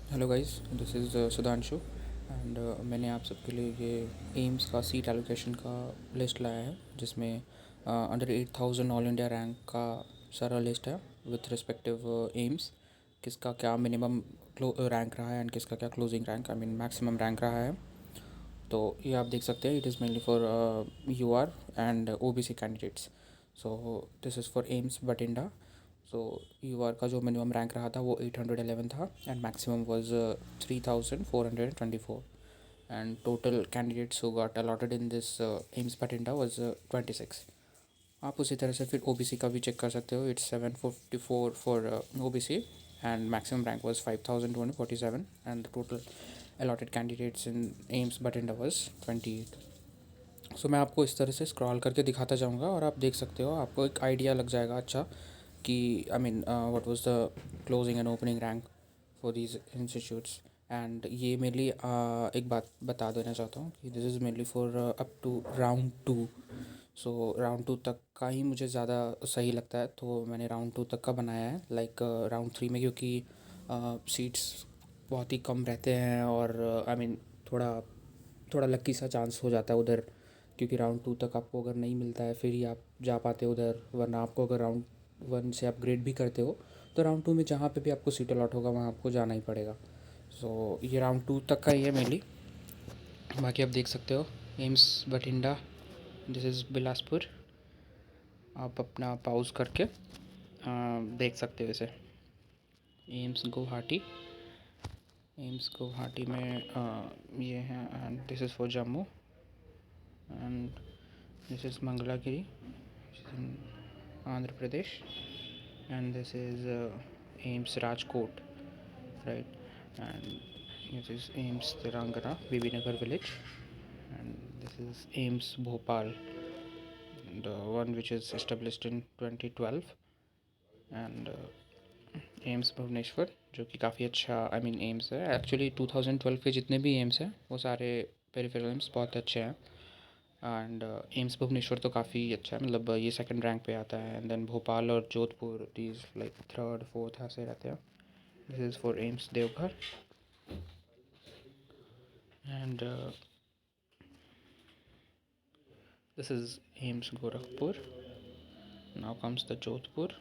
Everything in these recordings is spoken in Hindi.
Hello guys, this is Sudhanshu and मैंने आप सबके लिए ये एम्स का सीट एलोकेशन का लिस्ट लाया है जिसमें अंडर 8000 ऑल इंडिया रैंक का सारा लिस्ट है विथ रिस्पेक्टिव एम्स, किसका क्या मिनिमम रैंक रहा है एंड किसका क्या closing rank I mean maximum rank रहा है। तो ये आप देख सकते हैं, it is mainly for U R and O B C candidates. So this is for AIIMS Bathinda. So U R का जो मिनिमम रैंक रहा था वो 811 था and maximum was 3424 and total candidates who got allotted in this AIIMS Bathinda was 26। आप उसी तरह से फिर ओ बी सी का भी चेक कर सकते हो। It's 744 for O B C and maximum rank was 5247 and the total allotted candidates in AIIMS Bathinda was 28। So मैं आपको इस तरह से स्क्रॉल करके दिखाता जाऊंगा और आप देख सकते हो, आपको एक आइडिया लग जाएगा अच्छा कि I mean what was the closing and opening rank for these institutes. And ये मेनली एक बात बता देना चाहता हूँ कि this is mainly for up to round two. So round two तक का ही मुझे ज़्यादा सही लगता है, तो मैंने राउंड टू तक का बनाया है। लाइक राउंड थ्री में क्योंकि सीट्स बहुत ही कम रहते हैं और आई मीन थोड़ा थोड़ा लक्की सा चांस हो जाता है उधर, क्योंकि राउंड टू तक आपको अगर नहीं मिलता है फिर ही आप जा पाते हो उधर, वरना आपको अगर राउंड वन से अपग्रेड भी करते हो तो राउंड टू में जहाँ पे भी आपको सीट अलॉट होगा वहाँ आपको जाना ही पड़ेगा। सो ये राउंड टू तक का ही है मेनली। बाकी आप देख सकते हो AIIMS Bathinda, this is Bilaspur. आप अपना पाउज करके देख सकते हो इसे। एम्स गुवाहाटी, एम्स गुवाहाटी में ये है and this is for Jammu and this is Mangalagiri in Andhra Pradesh, and this is AIMS Rajkot, right? And this is AIMS Telangana, Bibinagar village, and this is AIMS Bhopal, the one which is established in 2012, and AIIMS Bhubaneswar जो कि काफ़ी अच्छा आई मीन एम्स है। एक्चुअली 2012 के जितने भी एम्स हैं वो सारे पेरिफेरल एम्स बहुत अच्छे हैं एंड एम्स भुवनेश्वर तो काफ़ी अच्छा है, मतलब ये सेकंड रैंक पे आता है एंड देन भोपाल और Jodhpur these like third fourth ऐसे रहते हैं। This is for AIIMS Deoghar and this is AIIMS Gorakhpur. Now comes the Jodhpur.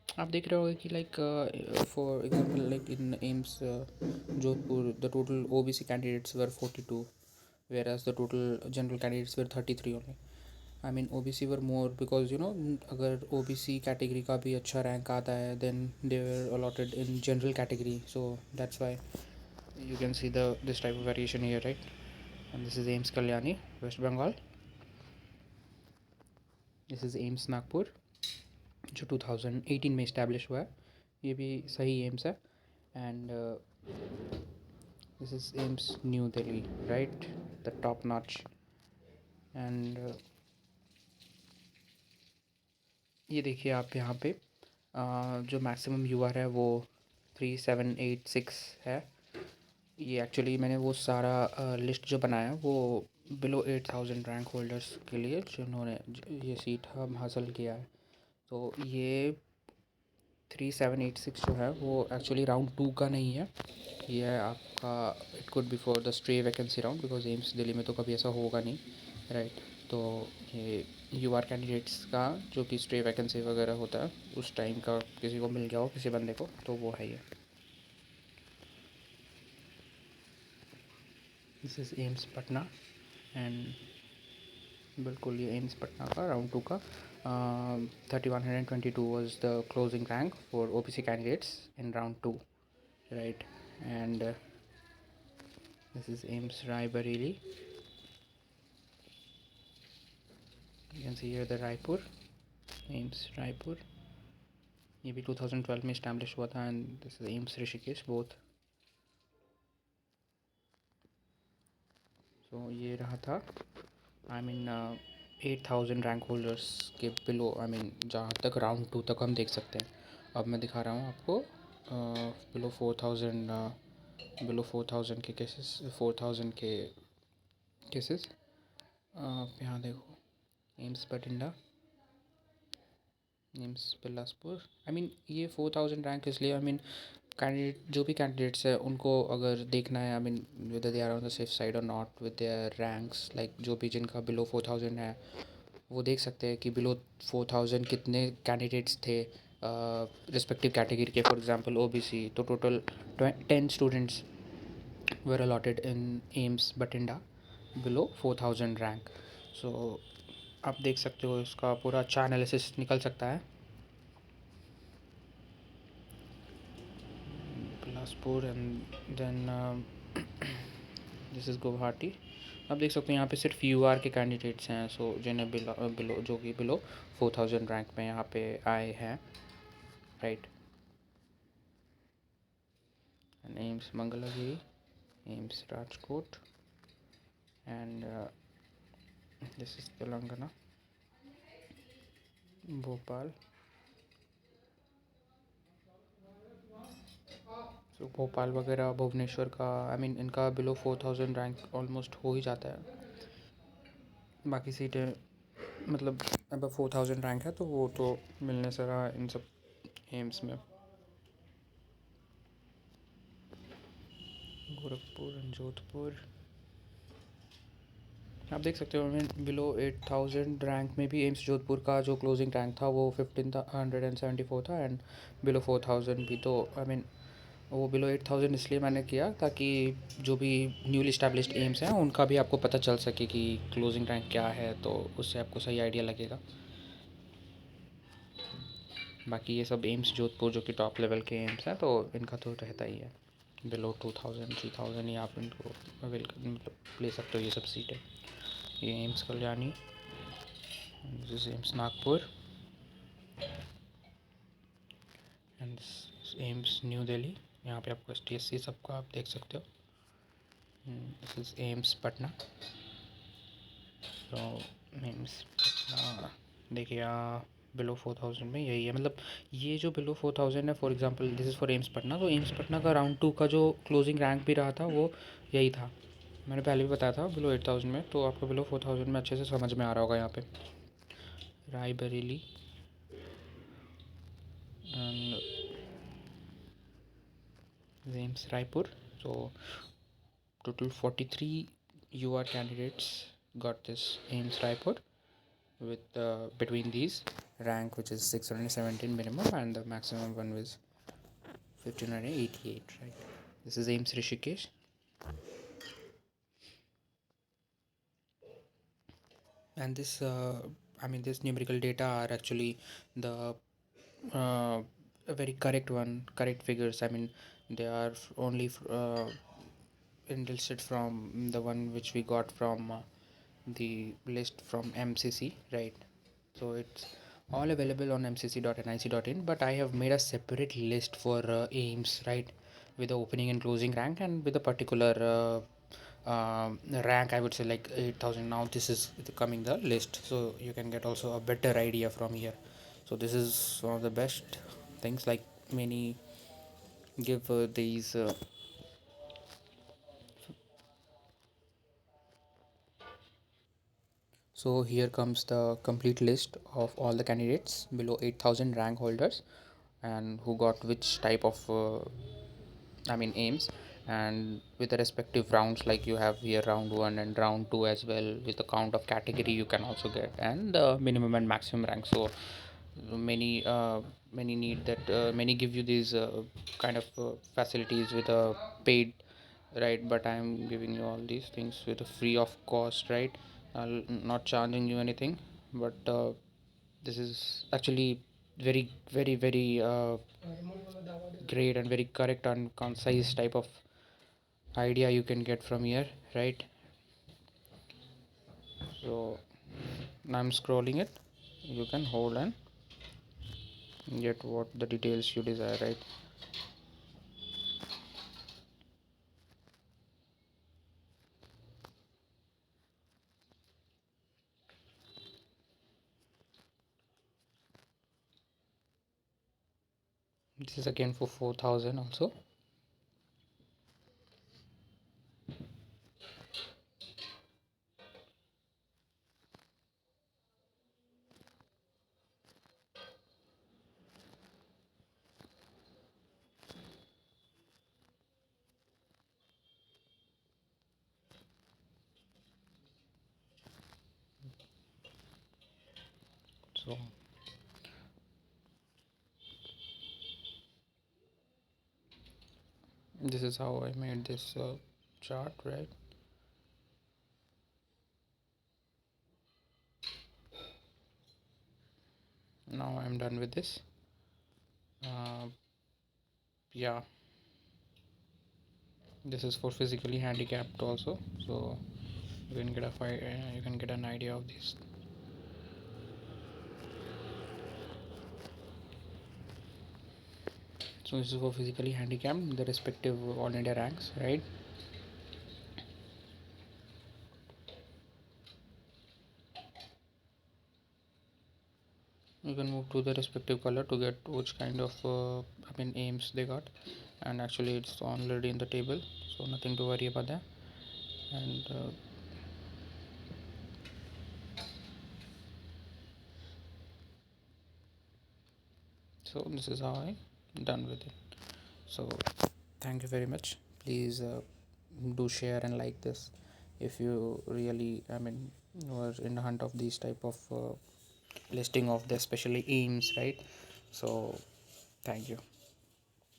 आप देख रहे होंगे कि like for example like in AIIMS Jodhpur the total O B C candidates were 42, whereas the total general candidates were 33 only. I mean O B C were more because you know अगर ओ बी सी कैटेगरी का भी अच्छा रैंक आता है then they were allotted in general category, so that's why you can see the this type of variation here, right? And this is AIMS Kalyani, West Bengal. This is AIMS Nagpur जो 2018 में इस्टेब्लिश हुआ है, ये भी सही एम्स है। And this is AIIMS new Delhi, right, the top notch. And ये देखिए आप यहाँ पे जो मैक्सिमम यूआर है वो 3786 है। ये एक्चुअली मैंने वो सारा लिस्ट जो बनाया है वो बिलो 8000 रैंक होल्डर्स के लिए जिन्होंने ये सीट हम हासिल किया है। तो ये 3786 जो है वो एक्चुअली राउंड टू का नहीं है, ये है आपका it could be for the stray vacancy round because AIIMS Delhi में तो कभी ऐसा होगा नहीं, राइट। तो ये यू आर कैंडिडेट्स का जो कि स्ट्रे वैकेंसी वगैरह होता है उस टाइम का किसी को मिल गया हो किसी बंदे को तो वो है ये। This is AIIMS Patna and बिल्कुल ये एम्स पटना का राउंड टू का 3122 was the closing rank for O B C candidates in round two, right. And this is AIIMS Raebareli, you can see here the Raipur, AIIMS Raipur, ये भी 2012 में इस्टेब्लिश हुआ था and this is AIIMS Rishikesh both. So ये रहा था आई मीन 8000 रैंक होल्डर्स के बिलो, आई मीन जहाँ तक राउंड टू तक हम देख सकते हैं। अब मैं दिखा रहा हूँ आपको बिलो 4000, बिलो 4000 के केसेस, 4000 के केसेस। आप यहाँ देखो AIIMS Bathinda, AIIMS Bilaspur. I mean ये 4000 रैंक इसलिए आई मीन कैंडिडेट जो भी कैंडिडेट्स है उनको अगर देखना है, I mean whether they are on the safe side और not with their ranks, like जो भी जिनका बिलो 4,000 है वो देख सकते हैं कि बिलो 4,000 कितने कैंडिडेट्स थे रिस्पेक्टिव कैटेगरी के। फॉर एग्जांपल ओबीसी, तो total 10 students were allotted in AIIMS Bathinda below 4,000 rank. So आप देख सकते हो इसका पूरा अच्छा एनालिसिस निकल सकता है। Bilaspur and then this is Guwahati. आप देख सकते हो यहाँ पे सिर्फ यूआर के कैंडिडेट्स हैं, सो जिन्हें बिलो जो कि बिलो 4,000 रैंक में यहाँ पे आए हैं, right. And AIIMS Mangalagiri, AIIMS Rajkot and this is Telangana, Bhopal. So Bhopal वगैरह, भुवनेश्वर का, आई मीन इनका बिलो 4,000 रैंक ऑलमोस्ट हो ही जाता है। बाकी सीटें मतलब अब 4,000 रैंक है तो वो तो मिलने से रहा इन सब एम्स में। गोरखपुर एंड जोधपुर आप देख सकते हो। मैं बिलो 8,000 रैंक में भी एम्स जोधपुर का जो क्लोजिंग रैंक था वो 1,574 था, एंड बिलो 4,000 भी। तो आई मीन वो बिलो 8,000 इसलिए मैंने किया ताकि जो भी न्यूली इस्टेब्लिश्ड एम्स हैं उनका भी आपको पता चल सके कि क्लोजिंग रैंक क्या है, तो उससे आपको सही आइडिया लगेगा। बाकी ये सब एम्स जोधपुर जो कि टॉप लेवल के एम्स हैं तो इनका तो रहता ही है बिलो 2,000 3,000 ही आप इनको अवेल मतलब ले सकते हो ये सब सीटें। ये AIIMS Kalyani, this AIIMS Nagpur and AIIMS new Delhi. यहाँ पे आपको STSC सबका आप देख सकते हो। This is AIIMS Patna. तो एम्स पटना देखिए यहाँ बिलो 4,000 में यही है, मतलब ये जो बिलो 4,000 है, for example this is for AIIMS Patna. तो एम्स पटना का राउंड 2 का जो क्लोजिंग रैंक भी रहा था वो यही था, मैंने पहले भी बताया था बिलो 8,000 में। तो आपको बिलो 4,000 में अच्छे से समझ में आ रहा होगा यहाँ पे। Raebareli and AIIMS Raipur. So total 43 UR candidates got this AIMS Raipur with between these rank which is 617 minimum and the maximum one was 1,588, right. This is AIMS Rishikesh. And this I mean this numerical data are actually the a very correct figures. I mean they are only enlisted from the one which we got from the list from MCC, right. So it's all available on mcc.nic.in, but I have made a separate list for AIMS, right, with the opening and closing rank and with a particular rank, I would say like 8,000. Now this is coming the list, so you can get also a better idea from here. So this is one of the best things, like many give these so here comes the complete list of all the candidates below 8,000 rank holders and who got which type of I mean aims, and with the respective rounds, like you have here round 1 and round 2 as well, with the count of category you can also get, and the minimum and maximum rank. So many need that many give you these kind of facilities with a paid, right, but I am giving you all these things with a free of cost, right. Not charging you anything, but this is actually very great and very correct and concise type of idea you can get from here, right. So now I'm scrolling it, you can hold and get what the details you desire, right. This is again for 4,000 also. So this is how I made this chart, right? Now I'm done with this. uh, yeah, this is for physically handicapped also, so you can get you can get an idea of this. So this is for physically handicapped, the respective all India ranks, right? You can move to the respective color to get which kind of aims they got, and actually it's already in the table, so nothing to worry about that. And so this is how I done with it. So thank you very much. Please do share and like this if you really were in the hunt of these type of listing of the especially aims, right? So thank you.